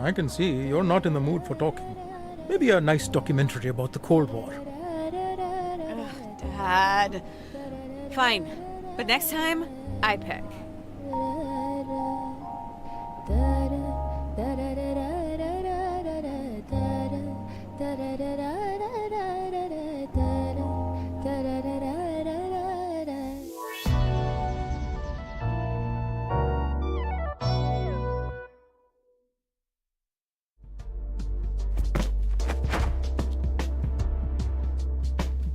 I can see you're not in the mood for talking. Maybe a nice documentary about the Cold War. Ugh, Dad. Fine, but next time, I pick.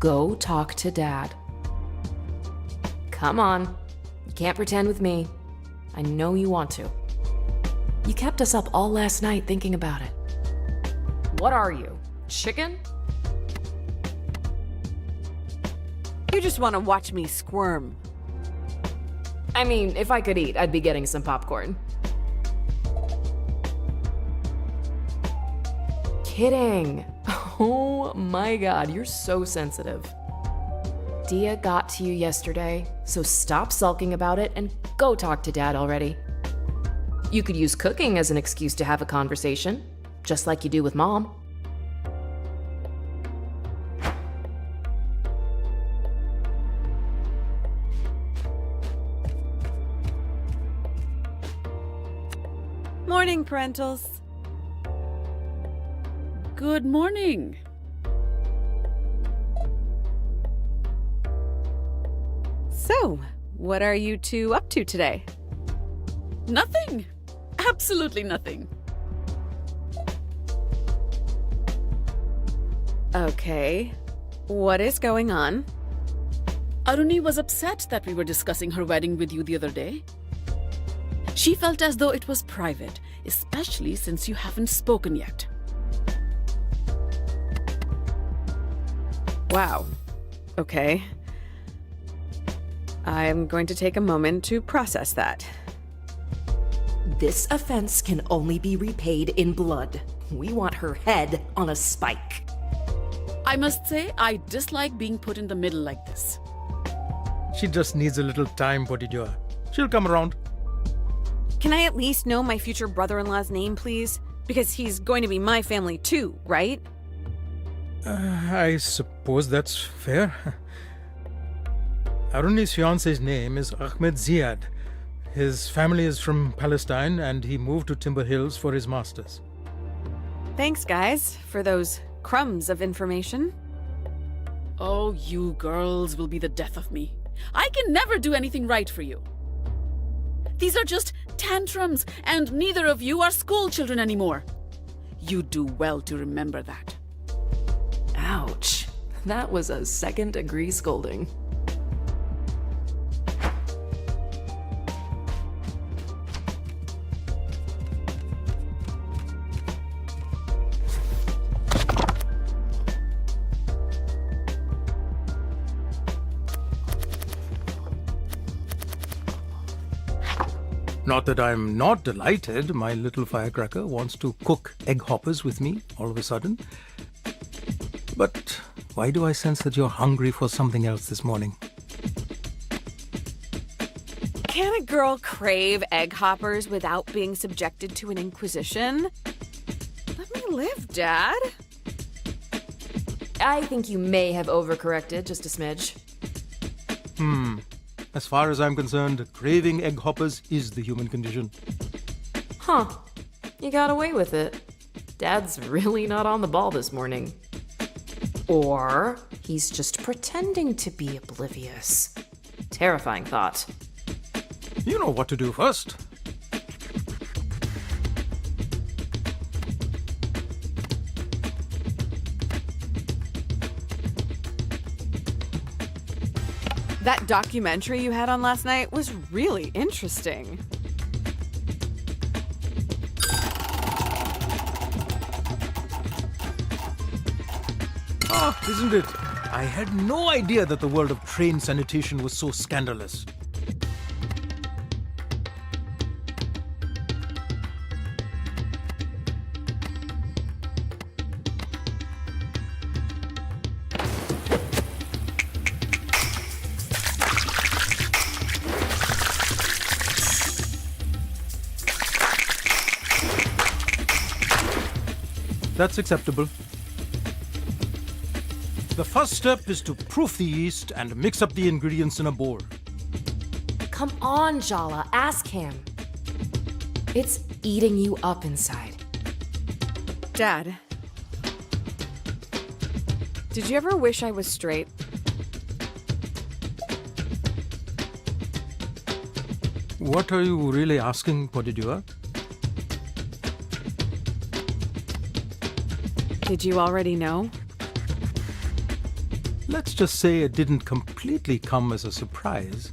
Go talk to Dad. Come on. You can't pretend with me. I know you want to. You kept us up all last night thinking about it. What are you? Chicken? You just want to watch me squirm. I mean, if I could eat, I'd be getting some popcorn. Kidding. Oh my god, you're so sensitive. Dia got to you yesterday, so stop sulking about it and go talk to Dad already. You could use cooking as an excuse to have a conversation, just like you do with Mom. Morning, parentals. Good morning. So, what are you two up to today? Nothing. Absolutely nothing. Okay. What is going on? Aruni was upset that we were discussing her wedding with you the other day. She felt as though it was private, especially since you haven't spoken yet. Wow. Okay. I'm going to take a moment to process that. This offense can only be repaid in blood. We want her head on a spike. I must say, I dislike being put in the middle like this. She just needs a little time, Potijua. She'll come around. Can I at least know my future brother-in-law's name, please? Because he's going to be my family too, right? I suppose that's fair. Aruni's fiance's name is Ahmed Ziad. His family is from Palestine and he moved to Timber Hills for his master's. Thanks, guys, for those crumbs of information. Oh, you girls will be the death of me. I can never do anything right for you. These are just tantrums, and neither of you are school children anymore. You do well to remember that. Ouch. That was a second-degree scolding. Not that I'm not delighted. My little firecracker wants to cook egg hoppers with me all of a sudden. But why do I sense that you're hungry for something else this morning? Can a girl crave egg hoppers without being subjected to an inquisition? Let me live, Dad. I think you may have overcorrected just a smidge. As far as I'm concerned, craving egg hoppers is the human condition. Huh. You got away with it. Dad's really not on the ball this morning. Or he's just pretending to be oblivious. Terrifying thought. You know what to do first. That documentary you had on last night was really interesting. Ah, isn't it? I had no idea that the world of train sanitation was so scandalous. That's acceptable. The first step is to proof the yeast and mix up the ingredients in a bowl. Come on, Jala, ask him. It's eating you up inside. Dad, did you ever wish I was straight? What are you really asking, Podidua? Did you already know? Let's just say it didn't completely come as a surprise.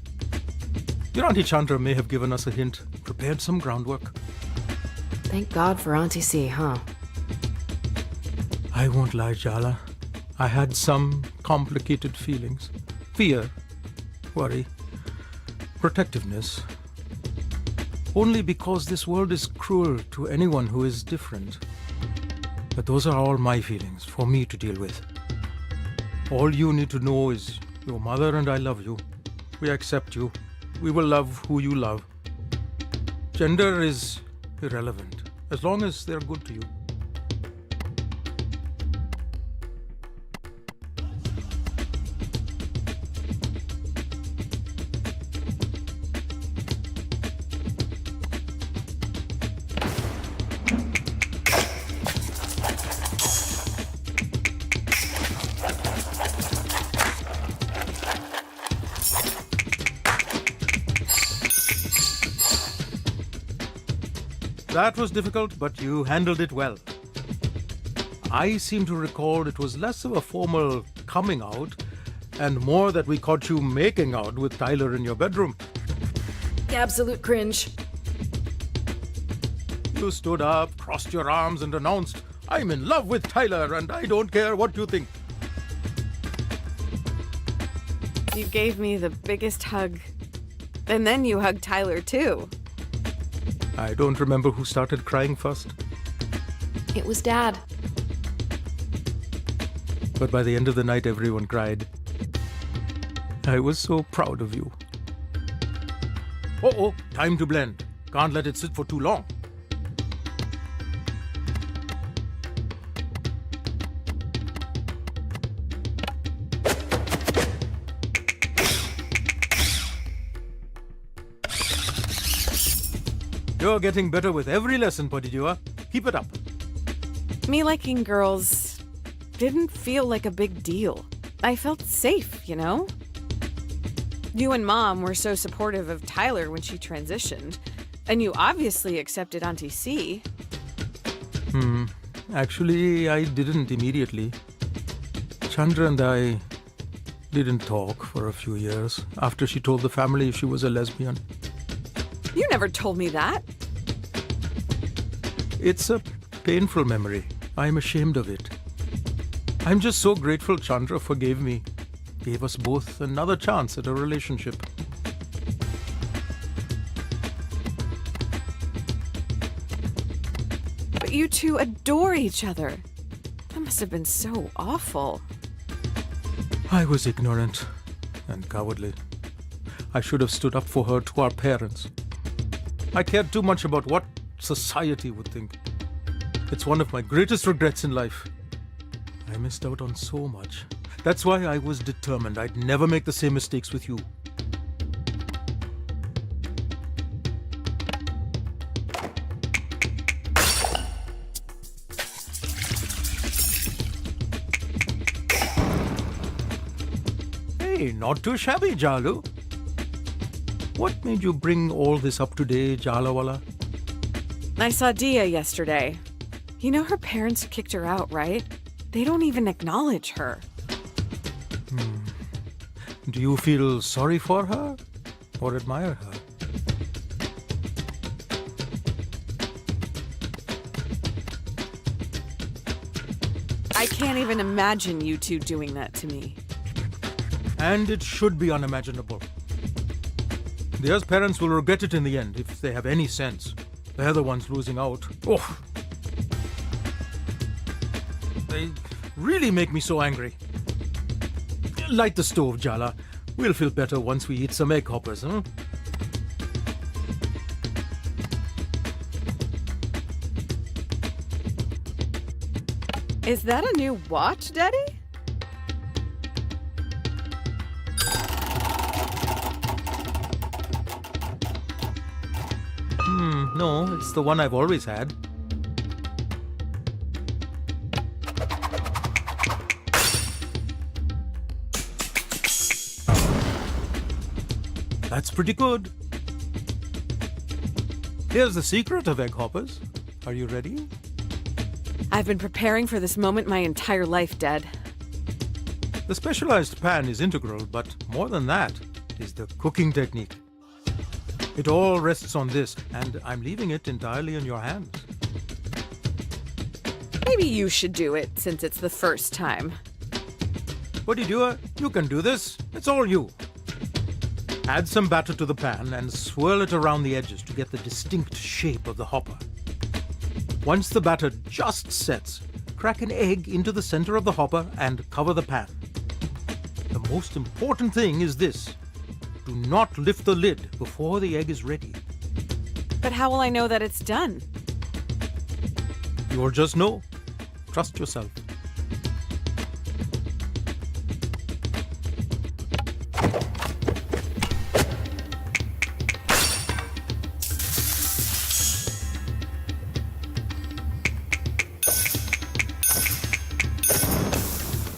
Your Auntie Chandra may have given us a hint, prepared some groundwork. Thank God for Auntie C, huh? I won't lie, Jala. I had some complicated feelings. Fear, worry, protectiveness. Only because this world is cruel to anyone who is different. But those are all my feelings for me to deal with. All you need to know is your mother and I love you. We accept you. We will love who you love. Gender is irrelevant, as long as they're good to you. That was difficult, but you handled it well. I seem to recall it was less of a formal coming out and more that we caught you making out with Tyler in your bedroom. Absolute cringe. You stood up, crossed your arms, and announced, "I'm in love with Tyler, and I don't care what you think." You gave me the biggest hug. And then you hugged Tyler, too. I don't remember who started crying first, It was Dad. but by the end of the night, everyone cried. I was so proud of you. Oh, time to blend. Can't let it sit for too long. You're getting better with every lesson, Podidua. Keep it up. Me liking girls didn't feel like a big deal. I felt safe, you know? You and Mom were so supportive of Tyler when she transitioned, and you obviously accepted Auntie C. Actually, I didn't immediately. Chandra and I didn't talk for a few years after she told the family she was a lesbian. You never told me that. It's a painful memory. I'm ashamed of it. I'm just so grateful Chandra forgave me, gave us both another chance at a relationship. But you two adore each other. That must have been so awful. I was ignorant and cowardly. I should have stood up for her to our parents. I cared too much about what society would think. It's one of my greatest regrets in life. I missed out on so much. That's why I was determined I'd never make the same mistakes with you. Hey, not too shabby, Jalu. What made you bring all this up today, Jalawala? I saw Dia yesterday. You know her parents kicked her out, right? They don't even acknowledge her. Do you feel sorry for her or admire her? I can't even imagine you two doing that to me. And it should be unimaginable. Dia's parents will regret it in the end if they have any sense. They're the ones losing out. Oh! They really make me so angry. Light the stove, Jala. We'll feel better once we eat some egg hoppers, huh? Is that a new watch, Daddy? No, it's the one I've always had. That's pretty good. Here's the secret of egg hoppers. Are you ready? I've been preparing for this moment my entire life, Dad. The specialized pan is integral, but more than that is the cooking technique. It all rests on this, and I'm leaving it entirely in your hands. Maybe you should do it, since it's the first time. Buddy doer, you can do this. It's all you. Add some batter to the pan and swirl it around the edges to get the distinct shape of the hopper. Once the batter just sets, crack an egg into the center of the hopper and cover the pan. The most important thing is this. Do not lift the lid before the egg is ready. But how will I know that it's done? You'll just know. Trust yourself.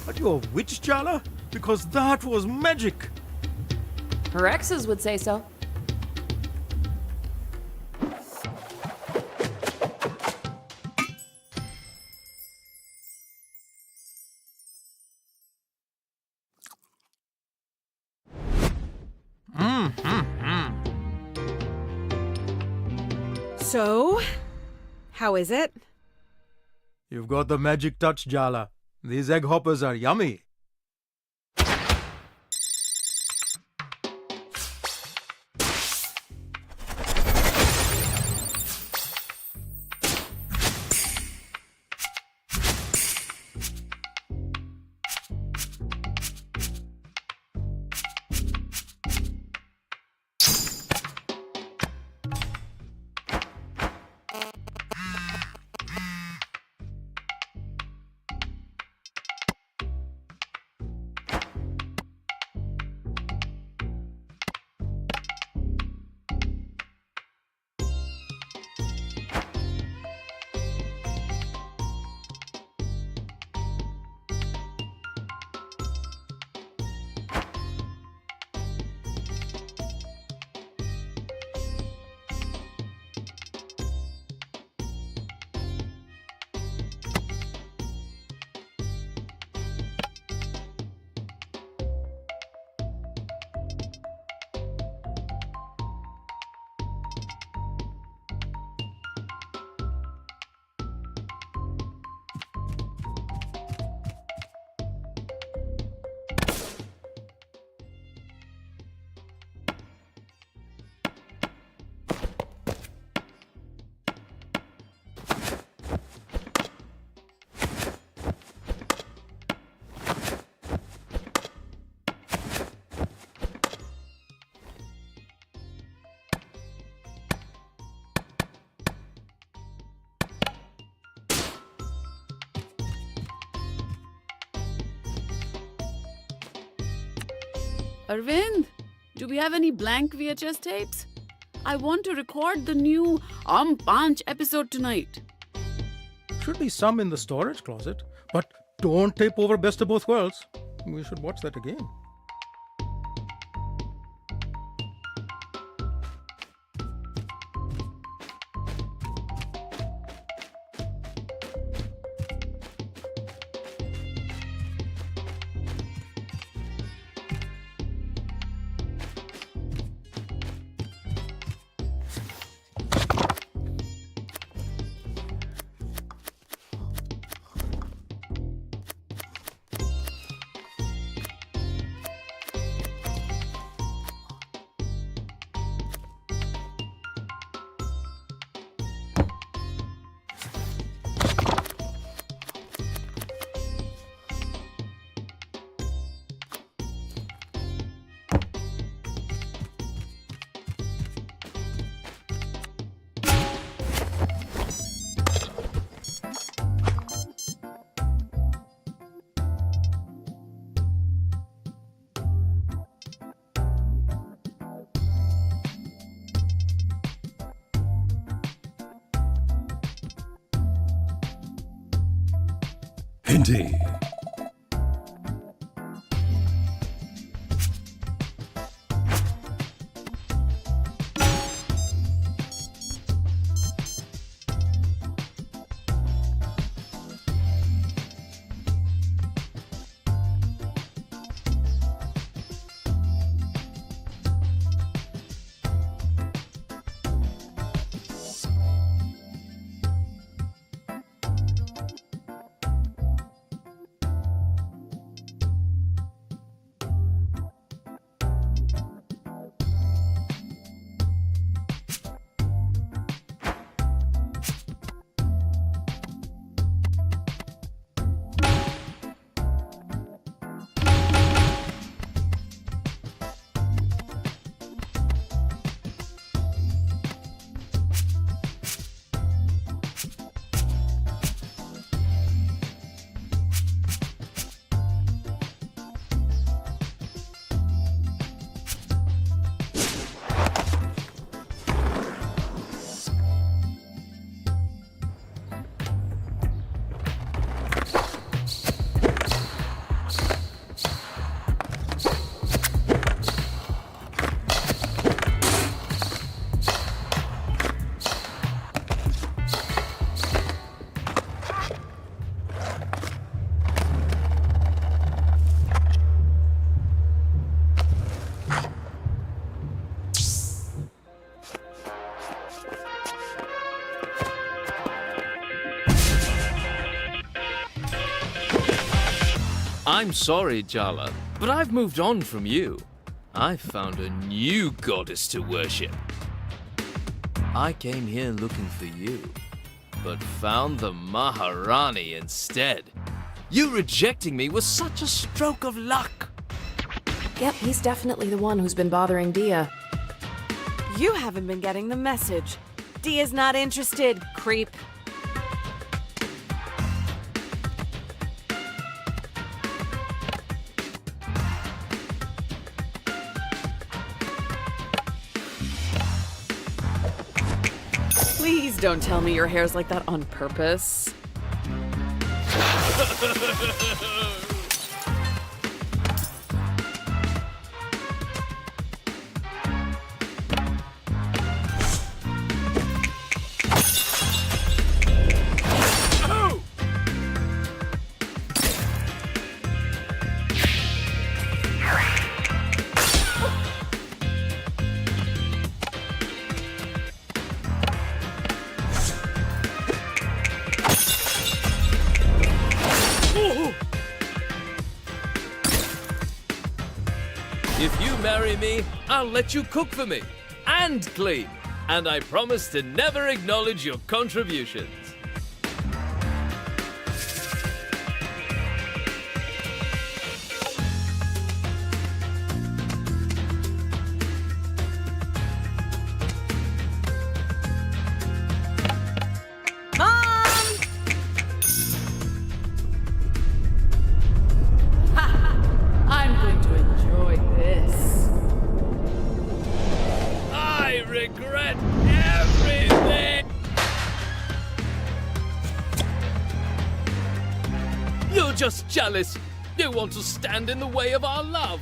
Are you a witch, Jala? Because that was magic. Her exes would say so. So, how is it? You've got the magic touch, Jala. These egg hoppers are yummy. Arvind, do we have any blank VHS tapes? I want to record the new Punch episode tonight. Should be some in the storage closet, but don't tape over Best of Both Worlds. We should watch that again. Indeed. I'm sorry, Jala, but I've moved on from you. I've found a new goddess to worship. I came here looking for you, but found the Maharani instead. You rejecting me was such a stroke of luck. Yep, he's definitely the one who's been bothering Dia. You haven't been getting the message. Dia's not interested, creep. Please don't tell me your hair's like that on purpose. If you marry me, I'll let you cook for me and clean. And I promise to never acknowledge your contributions. I'm going to enjoy this. I regret everything! You're just jealous. You want to stand in the way of our love.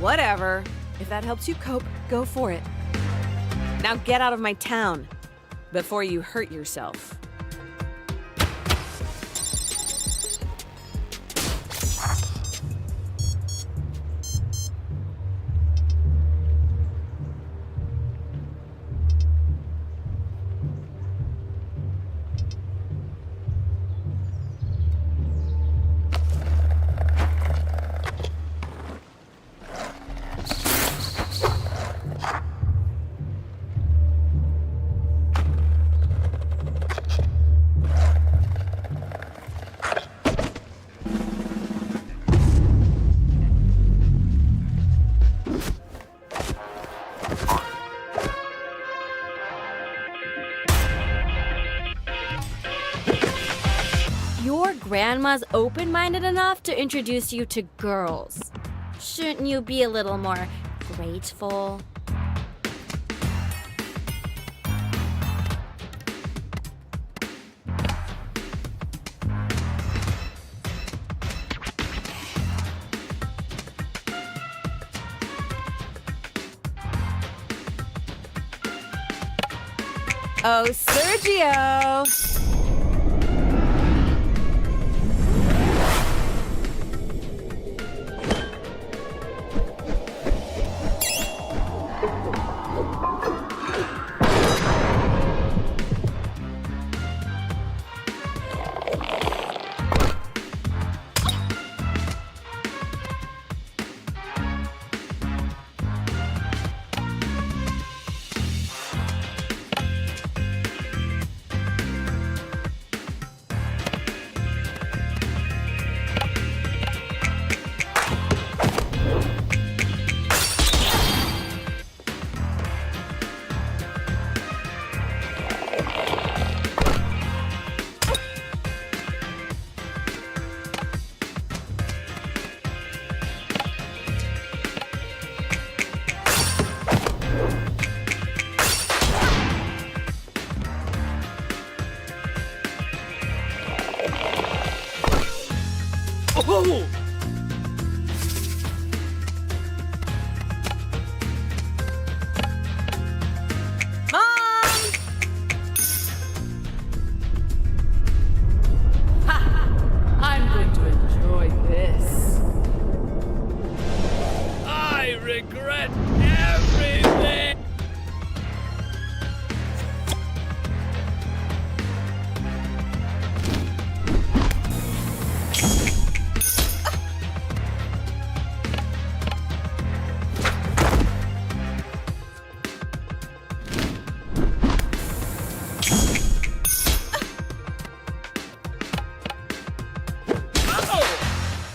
Whatever. If that helps you cope, go for it. Now get out of my town before you hurt yourself. Your grandma's open-minded enough to introduce you to girls. Shouldn't you be a little more grateful? Oh, Sergio! Oh! Mom! I'm going to enjoy this. I regret everything!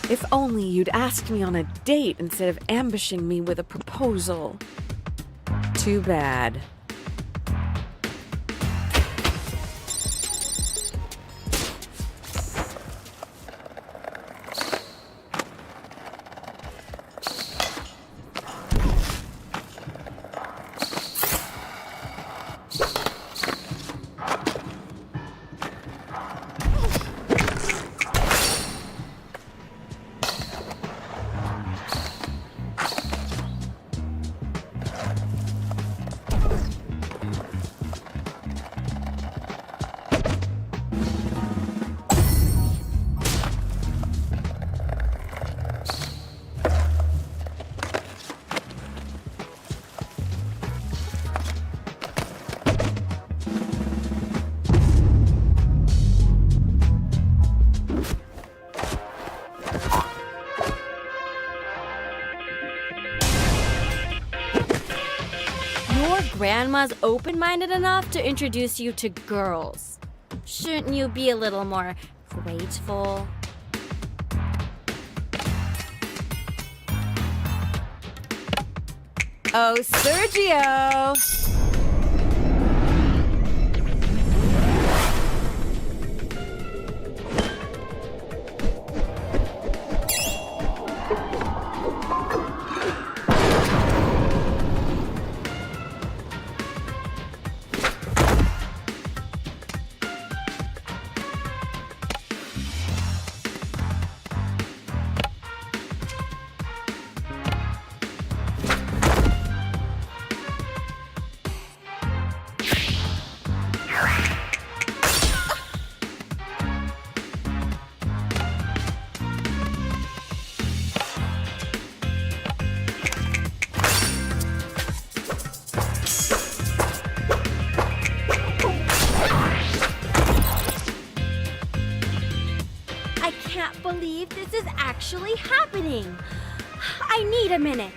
If only you'd asked me on a date instead of ambushing me with a proposal. Too bad. Grandma's open-minded enough to introduce you to girls. Shouldn't you be a little more grateful? Oh, Sergio! I can't believe this is actually happening. I need a minute.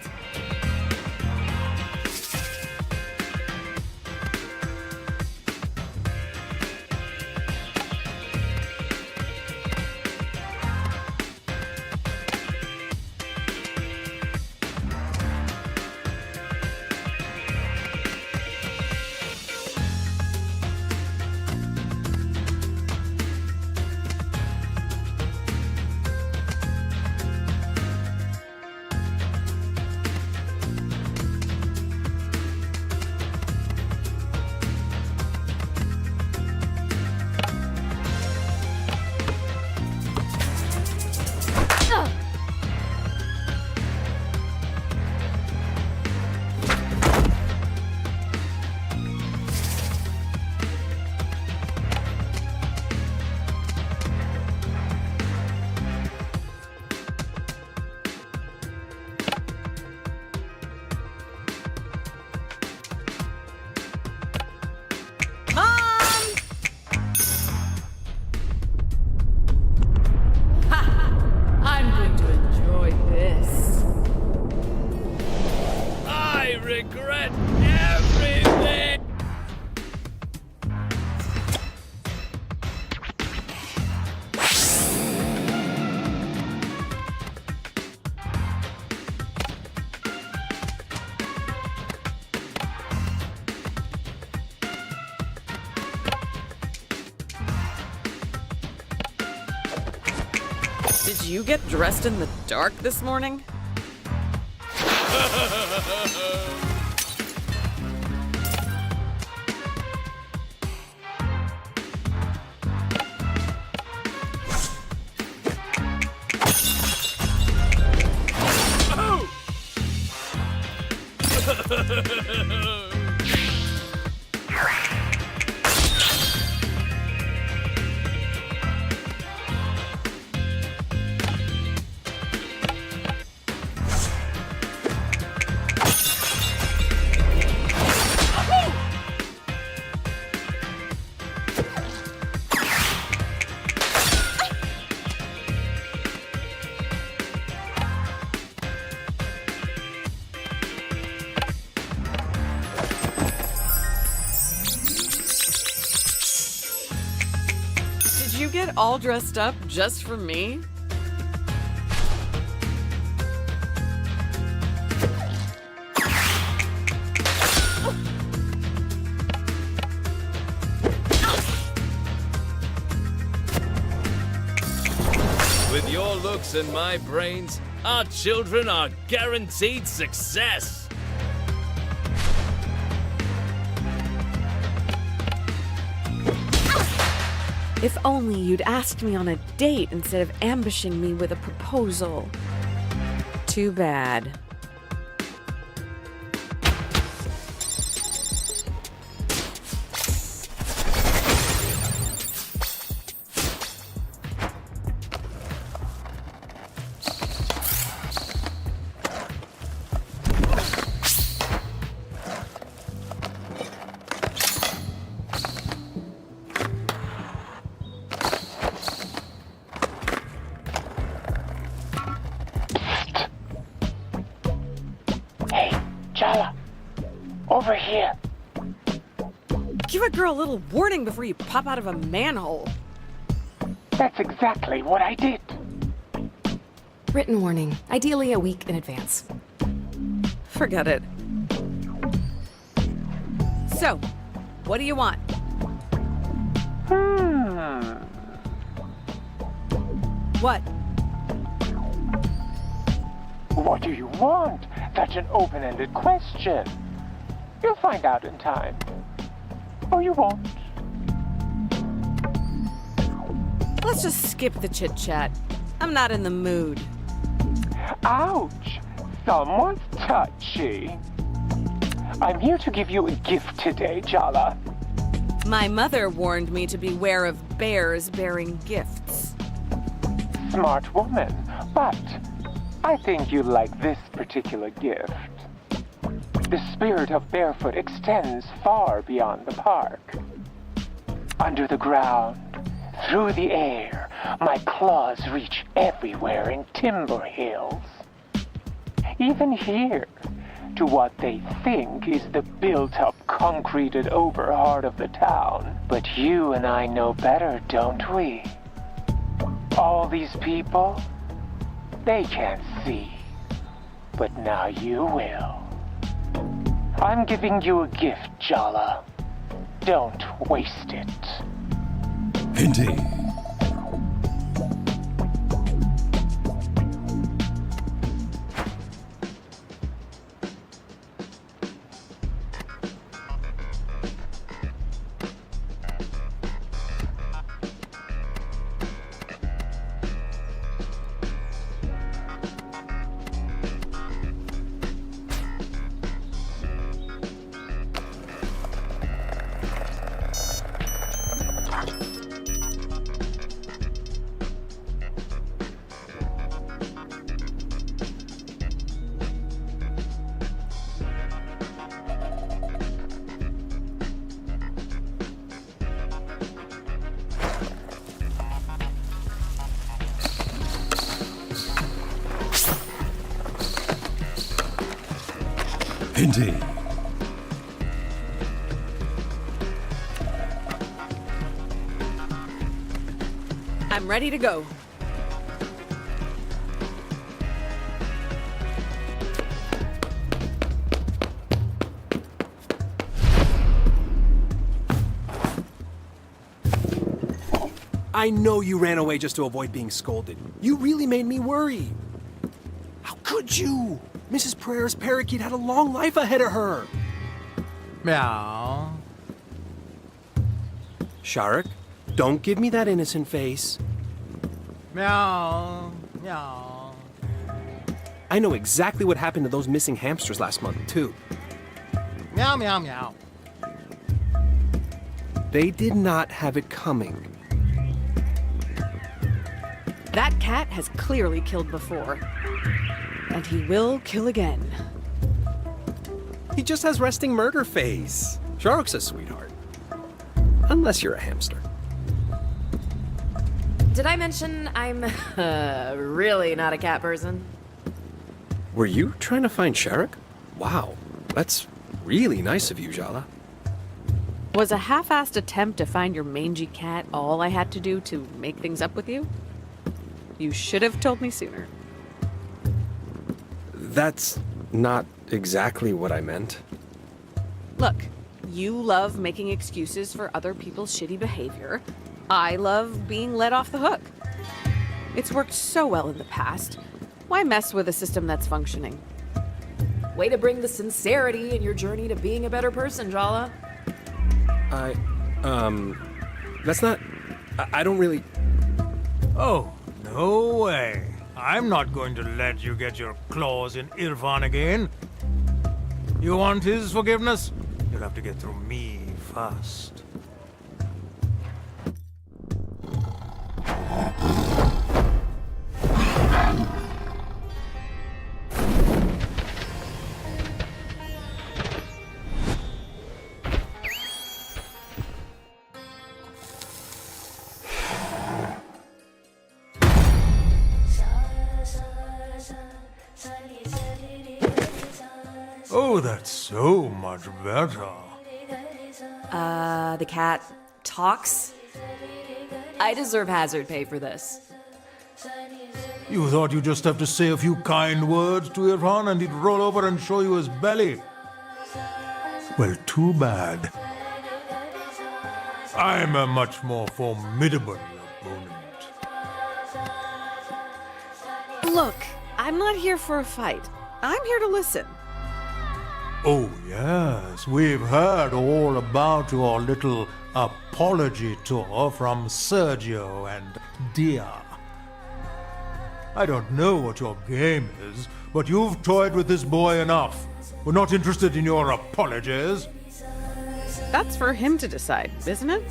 you get dressed in the dark this morning? Did you get all dressed up just for me? With your looks and my brains, our children are guaranteed success. If only you'd asked me on a date instead of ambushing me with a proposal. Too bad. Over here. Give a girl a little warning before you pop out of a manhole. That's exactly what I did. Written warning, ideally a week in advance. Forget it. So, what do you want? What? What do you want? That's an open-ended question. You'll find out in time. Or you won't. Let's just skip the chit-chat. I'm not in the mood. Ouch! Someone's touchy. I'm here to give you a gift today, Jala. My mother warned me to beware of bears bearing gifts. Smart woman, but I think you like this particular gift. The spirit of Barefoot extends far beyond the park. Under the ground, through the air, my claws reach everywhere in Timber Hills. Even here, to what they think is the built-up, concreted over heart of the town. But you and I know better, don't we? All these people, they can't see. But now you will. I'm giving you a gift, Jala. Don't waste it. Indeed. Indeed. I'm ready to go. I know you ran away just to avoid being scolded. You really made me worry. How could you? Mrs. Prayer's parakeet had a long life ahead of her. Meow. Sharik, don't give me that innocent face. Meow. Meow. I know exactly what happened to those missing hamsters last month, too. Meow, meow, meow. They did not have it coming. That cat has clearly killed before. And he will kill again. He just has resting murder face. Sharik's a sweetheart. Unless you're a hamster. Did I mention I'm really not a cat person? Were you trying to find Sharik? Wow, that's really nice of you, Jala. Was a half-assed attempt to find your mangy cat all I had to do to make things up with you? You should have told me sooner. That's not exactly what I meant. Look, you love making excuses for other people's shitty behavior. I love being let off the hook. It's worked so well in the past. Why mess with a system that's functioning? Way to bring the sincerity in your journey to being a better person, Jala. That's not... I don't really... Oh, no way. I'm not going to let you get your claws in Irfan again. You want his forgiveness? You'll have to get through me first. Oh, that's so much better. The cat talks? I deserve hazard pay for this. You thought you'd just have to say a few kind words to Irfan and he'd roll over and show you his belly. Well, too bad. I'm a much more formidable opponent. Look, I'm not here for a fight. I'm here to listen. Oh, yes, we've heard all about your little apology tour from Sergio and Dia. I don't know what your game is, but you've toyed with this boy enough. We're not interested in your apologies. That's for him to decide, isn't it?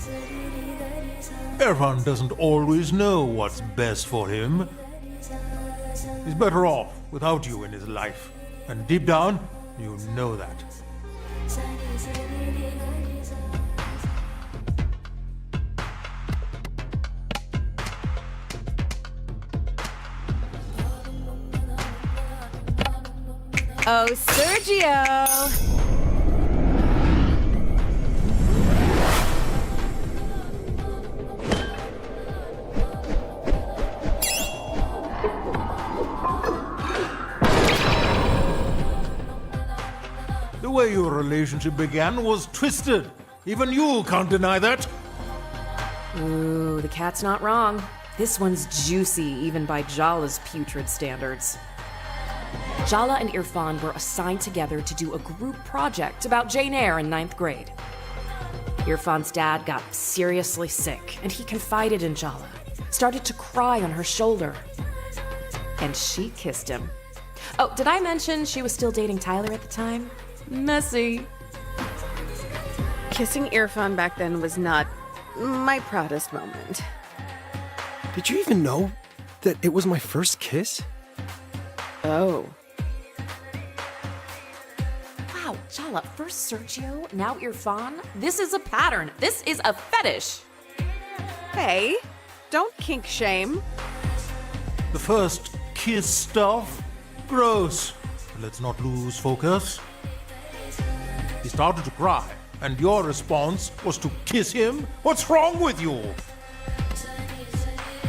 Irfan doesn't always know what's best for him. He's better off without you in his life. And deep down, you know that. Oh, Sergio! The way your relationship began was twisted. Even you can't deny that. Ooh, the cat's not wrong. This one's juicy, even by Jala's putrid standards. Jala and Irfan were assigned together to do a group project about Jane Eyre in 9th grade. Irfan's dad got seriously sick, and he confided in Jala, started to cry on her shoulder. And she kissed him. Oh, did I mention she was still dating Tyler at the time? Messy. Kissing Irfan back then was not my proudest moment. Did you even know that it was my first kiss? Oh. Wow, Jala, first Sergio, now Irfan. This is a pattern. This is a fetish. Hey, don't kink shame. The first kiss stuff? Gross. Let's not lose focus. He started to cry, and your response was to kiss him? What's wrong with you?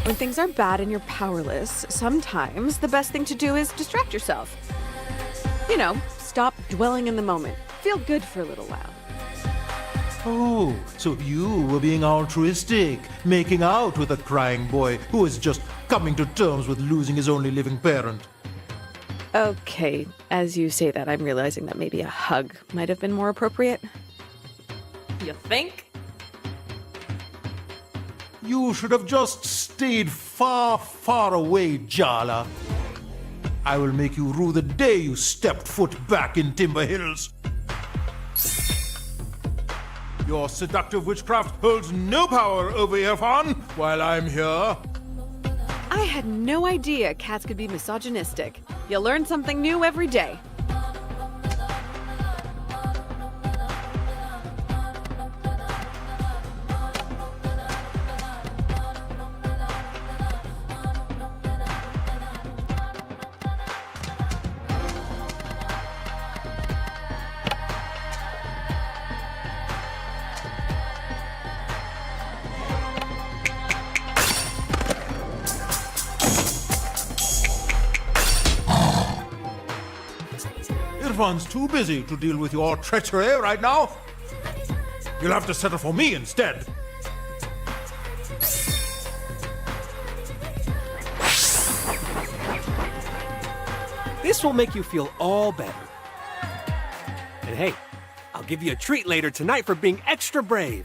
When things are bad and you're powerless, sometimes the best thing to do is distract yourself. You know, stop dwelling in the moment. Feel good for a little while. Oh, so you were being altruistic, making out with a crying boy who is just coming to terms with losing his only living parent. Okay, as you say that, I'm realizing that maybe a hug might have been more appropriate. You think? You should have just stayed far, far away, Jala. I will make you rue the day you stepped foot back in Timber Hills. Your seductive witchcraft holds no power over Irfan while I'm here. I had no idea cats could be misogynistic. You learn something new every day. Irfan's too busy to deal with your treachery right now. You'll have to settle for me instead. This will make you feel all better. And hey, I'll give you a treat later tonight for being extra brave.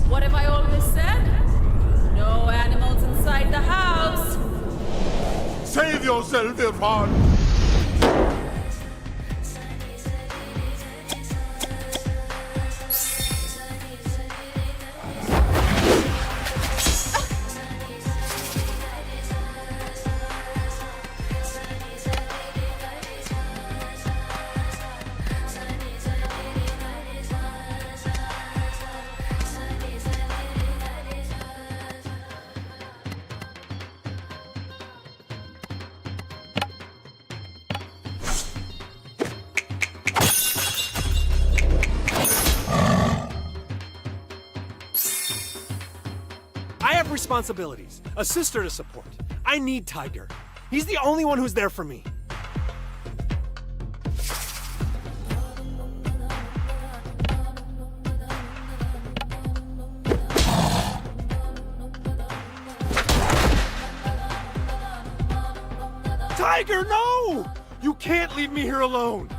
What have I always said? No animals inside the house. Save yourself, Irfan! I have responsibilities, a sister to support. I need Tiger. He's the only one who's there for me. Tiger, no! You can't leave me here alone!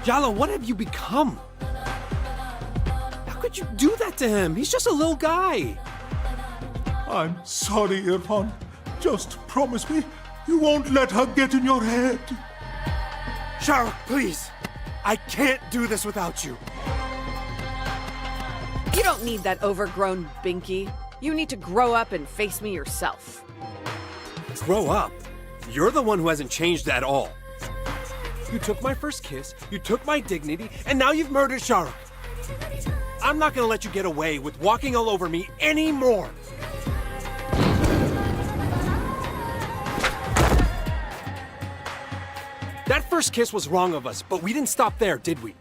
Yala, what have you become? How could you do that to him? He's just a little guy. I'm sorry, Irfan. Just promise me you won't let her get in your head. Sharak, please. I can't do this without you. You don't need that overgrown binky. You need to grow up and face me yourself. Grow up. You're the one who hasn't changed at all. You took my first kiss, you took my dignity, and now you've murdered Sharak. I'm not gonna let you get away with walking all over me anymore. That first kiss was wrong of us, but we didn't stop there, did we?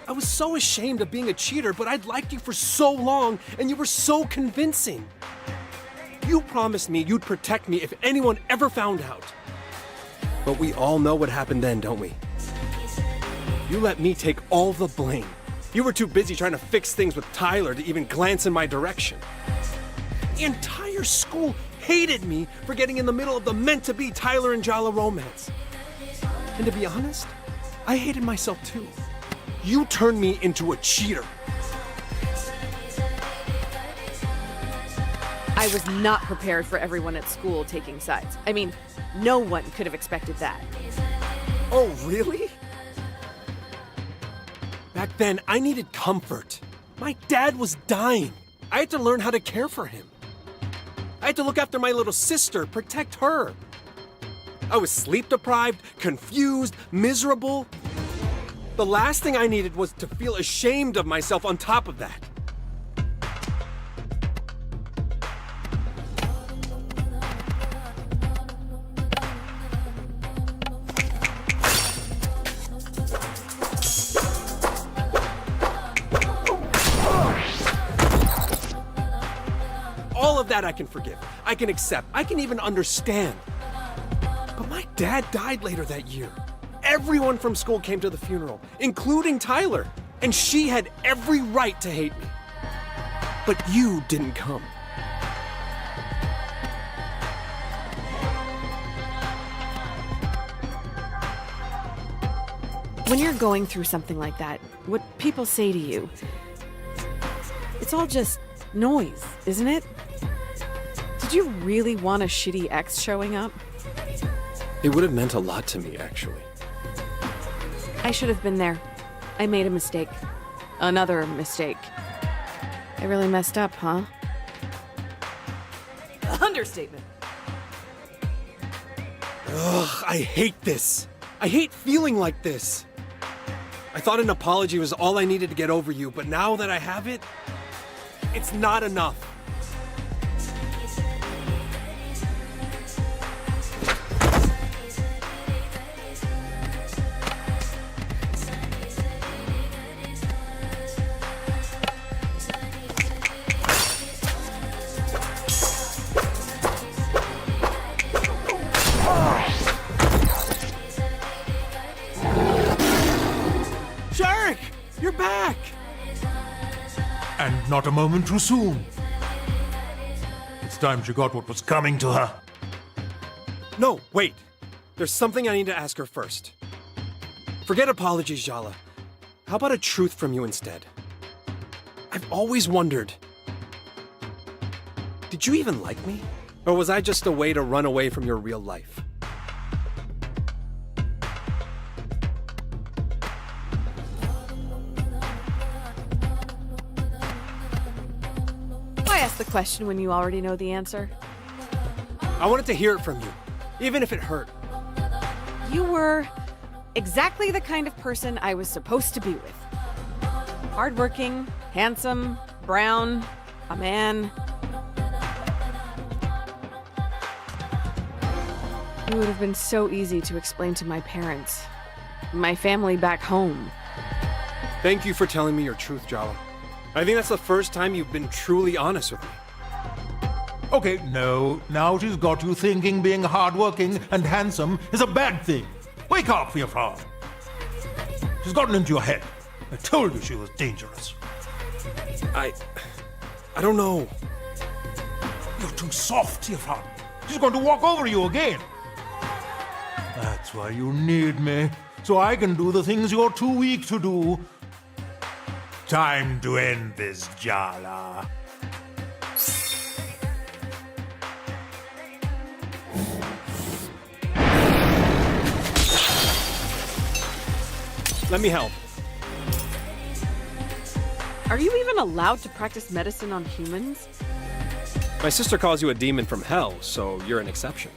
I was so ashamed of being a cheater, but I'd liked you for so long, and you were so convincing. You promised me you'd protect me if anyone ever found out. But we all know what happened then, don't we? You let me take all the blame. You were too busy trying to fix things with Tyler to even glance in my direction. The entire school hated me for getting in the middle of the meant-to-be Tyler and Jala romance. And to be honest, I hated myself too. You turned me into a cheater. I was not prepared for everyone at school taking sides. I mean, no one could have expected that. Oh, really? Back then, I needed comfort. My dad was dying. I had to learn how to care for him. I had to look after my little sister, protect her. I was sleep-deprived, confused, miserable. The last thing I needed was to feel ashamed of myself on top of that. That I can forgive. I can accept. I can even understand. But my dad died later that year. Everyone from school came to the funeral, including Tyler. And she had every right to hate me. But you didn't come. When you're going through something like that, what people say to you, it's all just noise, isn't it? Did you really want a shitty ex showing up? It would have meant a lot to me, actually. I should have been there. I made a mistake. Another mistake. I really messed up, huh? Understatement. Ugh, I hate this. I hate feeling like this. I thought an apology was all I needed to get over you, but now that I have it, it's not enough. You're back! And not a moment too soon. It's time she got what was coming to her. No, wait. There's something I need to ask her first. Forget apologies, Jala. How about a truth from you instead? I've always wondered, did you even like me? Or was I just a way to run away from your real life? Why ask the question when you already know the answer? I wanted to hear it from you, even if it hurt. You were exactly the kind of person I was supposed to be with. Hardworking, handsome, brown, a man. It would have been so easy to explain to my parents, my family back home. Thank you for telling me your truth, Jala. I think that's the first time you've been truly honest with me. Okay, no, now she's got you thinking being hardworking and handsome is a bad thing. Wake up, Confront. She's gotten into your head. I told you she was dangerous. I don't know. You're too soft, Confront. She's going to walk over you again. That's why you need me, so I can do the things you're too weak to do. Time to end this, Jala. Let me help. Are you even allowed to practice medicine on humans? My sister calls you a demon from hell, so you're an exception.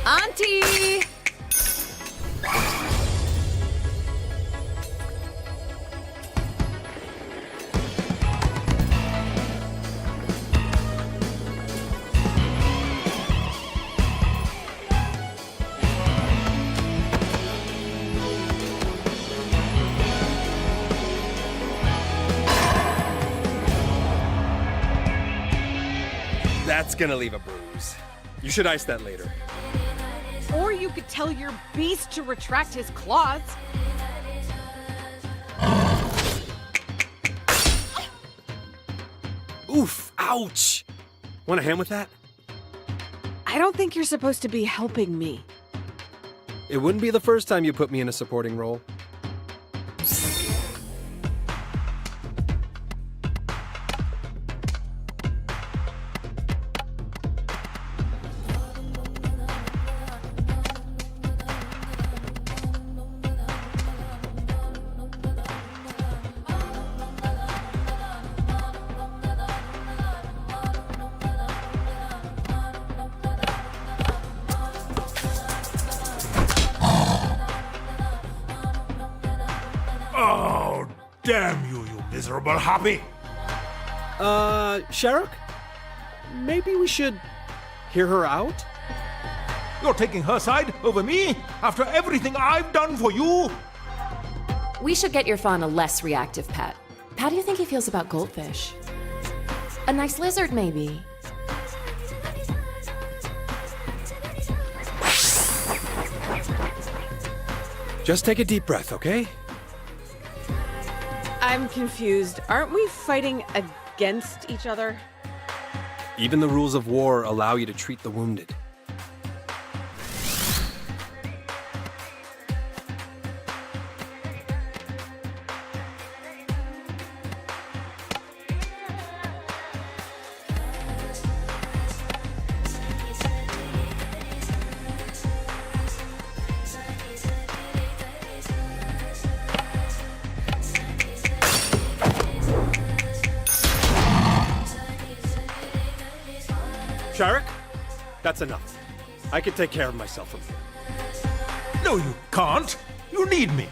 Auntie! That's gonna leave a bruise. You should ice that later. Or you could tell your beast to retract his claws. Oof, ouch! Want a hand with that? I don't think you're supposed to be helping me. It wouldn't be the first time you put me in a supporting role. Oh, damn you, you miserable hoppy. Sharuk? Maybe we should hear her out? You're taking her side over me after everything I've done for you? We should get your fawn a less reactive pet. How do you think he feels about goldfish? A nice lizard, maybe? Just take a deep breath, okay? I'm confused. Aren't we fighting against each other? Even the rules of war allow you to treat the wounded. Sharik, that's enough. I can take care of myself from here. No, you can't. You need me.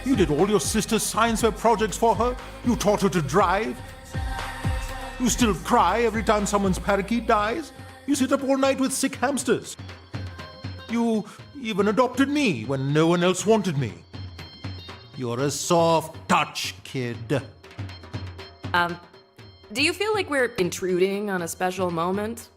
You did all your sister's science fair projects for her. You taught her to drive. You still cry every time someone's parakeet dies. You sit up all night with sick hamsters. You even adopted me when no one else wanted me. You're a soft touch kid. Do you feel like we're intruding on a special moment?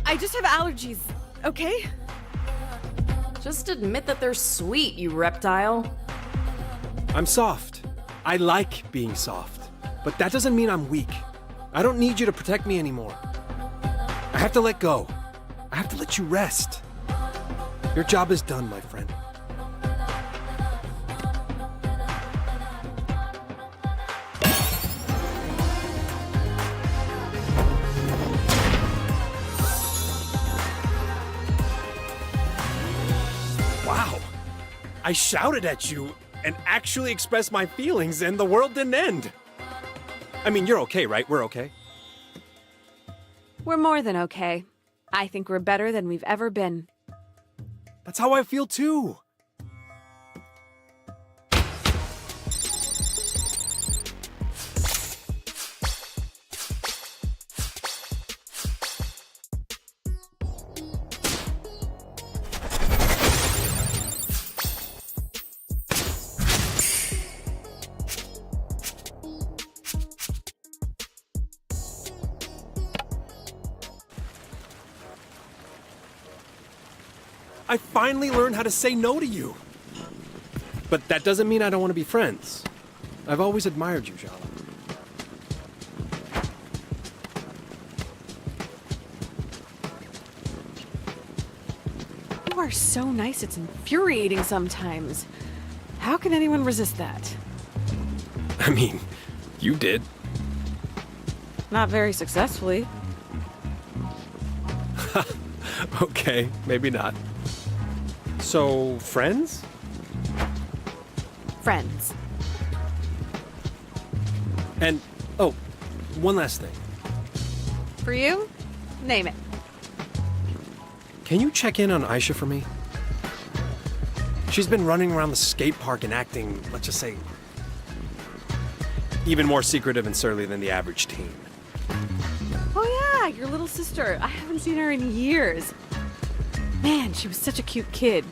I just have allergies, okay? Just admit that they're sweet, you reptile. I'm soft. I like being soft. But that doesn't mean I'm weak. I don't need you to protect me anymore. I have to let go. I have to let you rest. Your job is done, my friend. Wow. I shouted at you and actually expressed my feelings, and the world didn't end. I mean, you're okay, right? We're okay. We're more than okay. I think we're better than we've ever been. That's how I feel too. I finally learned how to say no to you. But that doesn't mean I don't want to be friends. I've always admired you, Jala. You are so nice, it's infuriating sometimes. How can anyone resist that? I mean, you did. Not very successfully. Okay, maybe not. So, friends? Friends. And, oh, one last thing. For you? Name it. Can you check in on Aisha for me? She's been running around the skate park and acting, let's just say, even more secretive and surly than the average teen. Oh yeah, your little sister. I haven't seen her in years. Man, she was such a cute kid.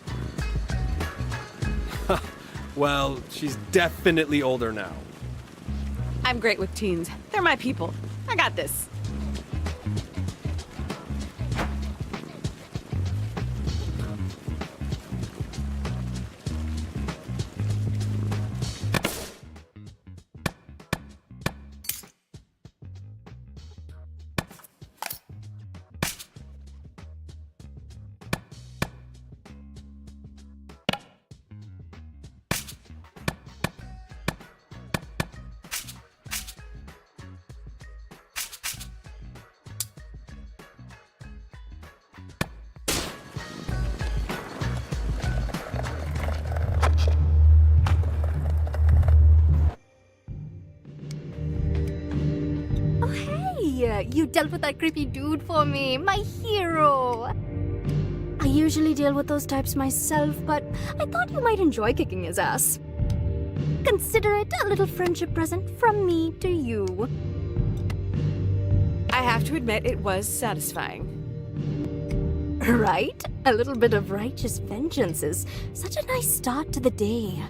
Well, she's definitely older now. I'm great with teens. They're my people. I got this. You dealt with that creepy dude for me, my hero. I usually deal with those types myself, but I thought you might enjoy kicking his ass. Consider it a little friendship present from me to you. I have to admit, it was satisfying. Right? A little bit of righteous vengeance is such a nice start to the day.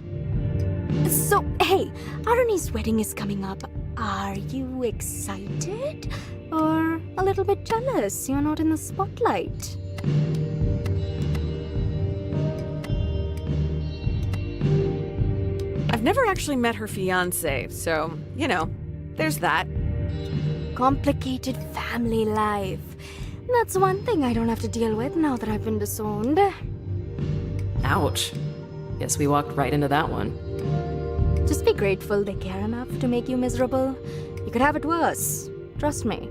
So, hey, Aruni's wedding is coming up. Are you excited? Or a little bit jealous you're not in the spotlight? I've never actually met her fiance, so, you know, there's that. Complicated family life. That's one thing I don't have to deal with now that I've been disowned. Ouch. Guess we walked right into that one. Just be grateful they care enough to make you miserable. You could have it worse. Trust me.